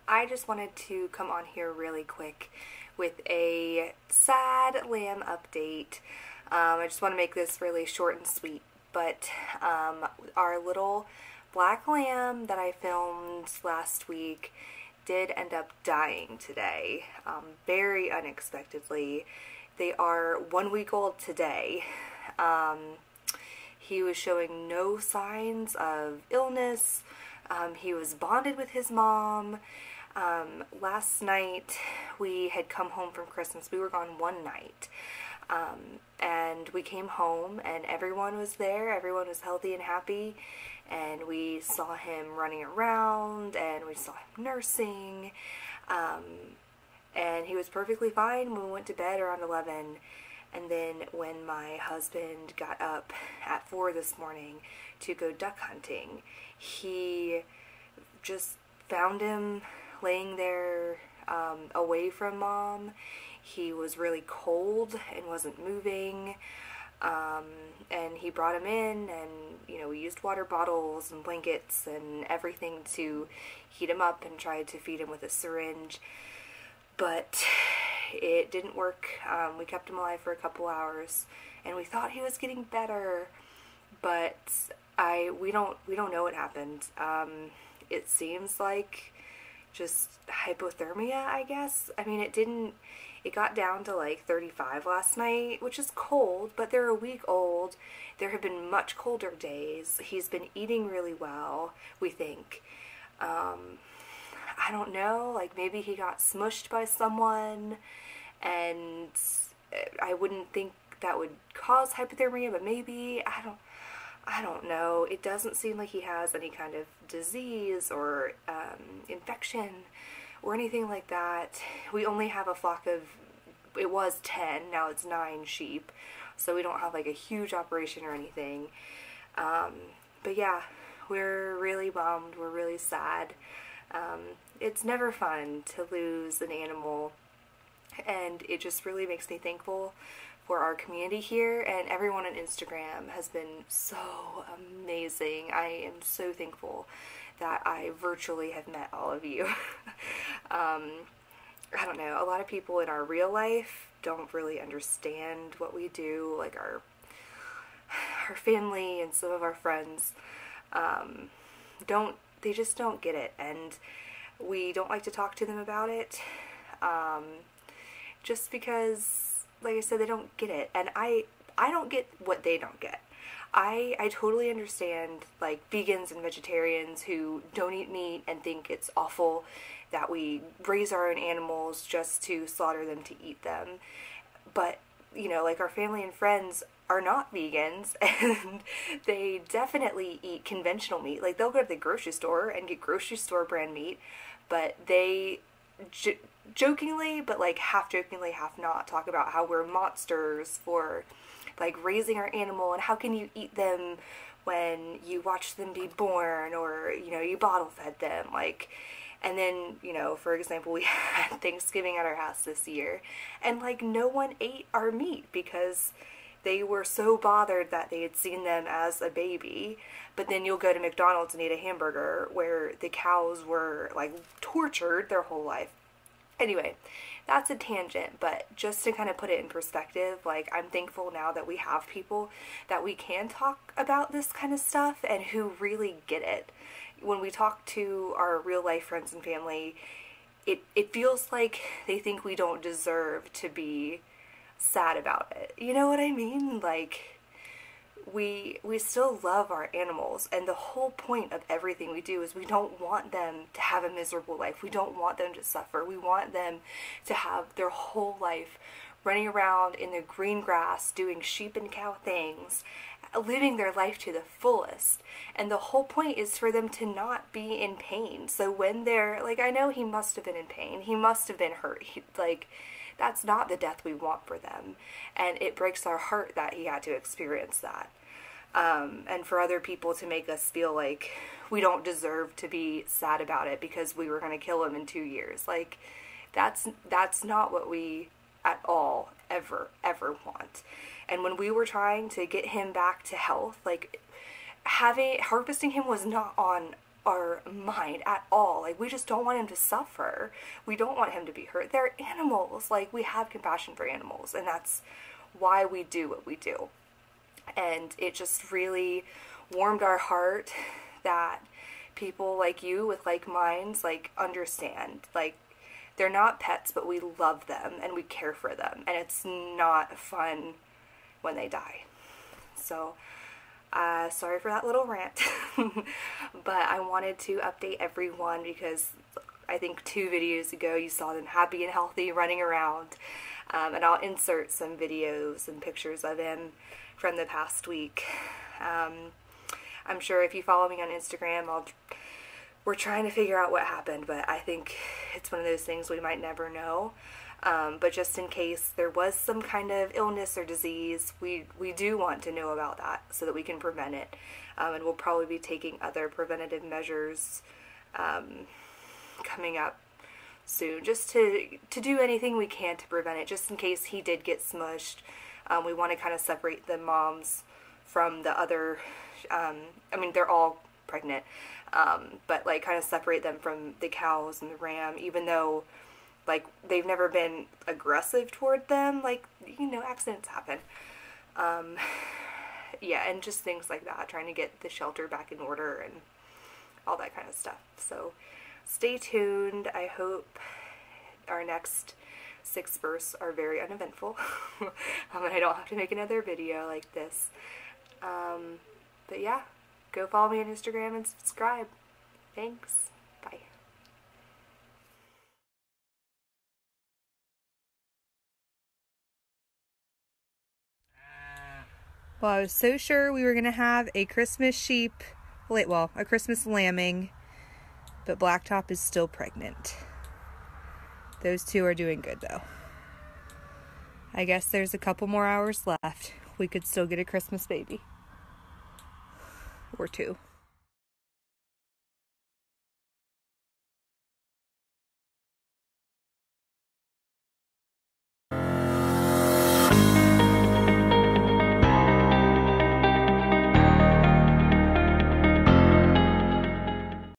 I just wanted to come on here really quick with a sad lamb update. I just want to make this really short and sweet, but our little black lamb that I filmed last week did end up dying today, very unexpectedly. They are 1 week old today. He was showing no signs of illness. He was bonded with his mom. Last night we had come home from Christmas. We were gone one night. And we came home and everyone was there. Everyone was healthy and happy. And we saw him running around and we saw him nursing. And he was perfectly fine when we went to bed around 11. And then when my husband got up at 4 this morning to go duck hunting, he just found him laying there away from mom. He was really cold and wasn't moving. And he brought him in, and we used water bottles and blankets and everything to heat him up and tried to feed him with a syringe. But it didn't work. We kept him alive for a couple hours, and we thought he was getting better, but we don't know what happened. It seems like just hypothermia, I guess. I mean, it got down to like 35 last night, which is cold, but they're a week old. There have been much colder days. He's been eating really well, we think. I don't know, like maybe he got smushed by someone, and I wouldn't think that would cause hypothermia, but maybe, I don't know. It doesn't seem like he has any kind of disease or infection or anything like that. We only have a flock of, it was 10, now it's 9 sheep, so we don't have like a huge operation or anything. But yeah, we're really bummed, we're really sad. It's never fun to lose an animal, and it just really makes me thankful for our community here, and everyone on Instagram has been so amazing. I am so thankful that I virtually have met all of you. I don't know, a lot of people in our real life don't really understand what we do, like our family and some of our friends they just don't get it, and we don't like to talk to them about it, just because, like I said, they don't get it, and I don't get what they don't get. I totally understand, like, vegans and vegetarians who don't eat meat and think it's awful that we raise our own animals just to slaughter them to eat them, but, like, our family and friends are not vegans, and they definitely eat conventional meat. Like, they'll go to the grocery store and get grocery store brand meat, but they jokingly, but like half jokingly, half not, talk about how we're monsters for like raising our animal, and how can you eat them when you watch them be born, or you bottle fed them, like. And then, for example, we had Thanksgiving at our house this year, and like no one ate our meat because they were so bothered that they had seen them as a baby. But then you'll go to McDonald's and eat a hamburger where the cows were like tortured their whole life. Anyway, that's a tangent, but just to kind of put it in perspective, like, I'm thankful now that we have people that we can talk about this kind of stuff and who really get it. When we talk to our real life friends and family, it feels like they think we don't deserve to be sad about it. You know what I mean? Like, we still love our animals, and the whole point of everything we do is we don't want them to have a miserable life. We don't want them to suffer. We want them to have their whole life running around in the green grass, doing sheep and cow things, living their life to the fullest. And the whole point is for them to not be in pain. So when they're, like, I know he must have been in pain. He must have been hurt. That's not the death we want for them. And it breaks our heart that he had to experience that. And for other people to make us feel like we don't deserve to be sad about it because we were going to kill him in 2 years. Like, that's not what we at all ever want. And when we were trying to get him back to health, like, harvesting him was not on our mind at all. Like, we just don't want him to suffer. We don't want him to be hurt. They're animals. Like, we have compassion for animals, and that's why we do what we do. And it just really warmed our heart that people like you with like minds like understand, like, they're not pets, but we love them and we care for them, and it's not fun when they die. So sorry for that little rant. But I wanted to update everyone because I think 2 videos ago you saw them happy and healthy running around. And I'll insert some videos and pictures of him from the past week. I'm sure if you follow me on Instagram, we're trying to figure out what happened, but I think it's one of those things we might never know. But just in case there was some kind of illness or disease, we do want to know about that so that we can prevent it. And we'll probably be taking other preventative measures coming up soon, just to do anything we can to prevent it, just in case he did get smushed. We want to kind of separate the moms from the other, I mean, they're all pregnant, but like kind of separate them from the cows and the ram, even though like they've never been aggressive toward them. Like, you know, accidents happen. Yeah, and just things like that, trying to get the shelter back in order and all that kind of stuff. So stay tuned. I hope our next 6 births are very uneventful. And I don't have to make another video like this. But yeah, go follow me on Instagram and subscribe. Thanks. Bye. Well, I was so sure we were going to have a Christmas sheep, well, a Christmas lambing, but Blacktop is still pregnant. Those 2 are doing good, though. I guess there's a couple more hours left. We could still get a Christmas baby. Or 2.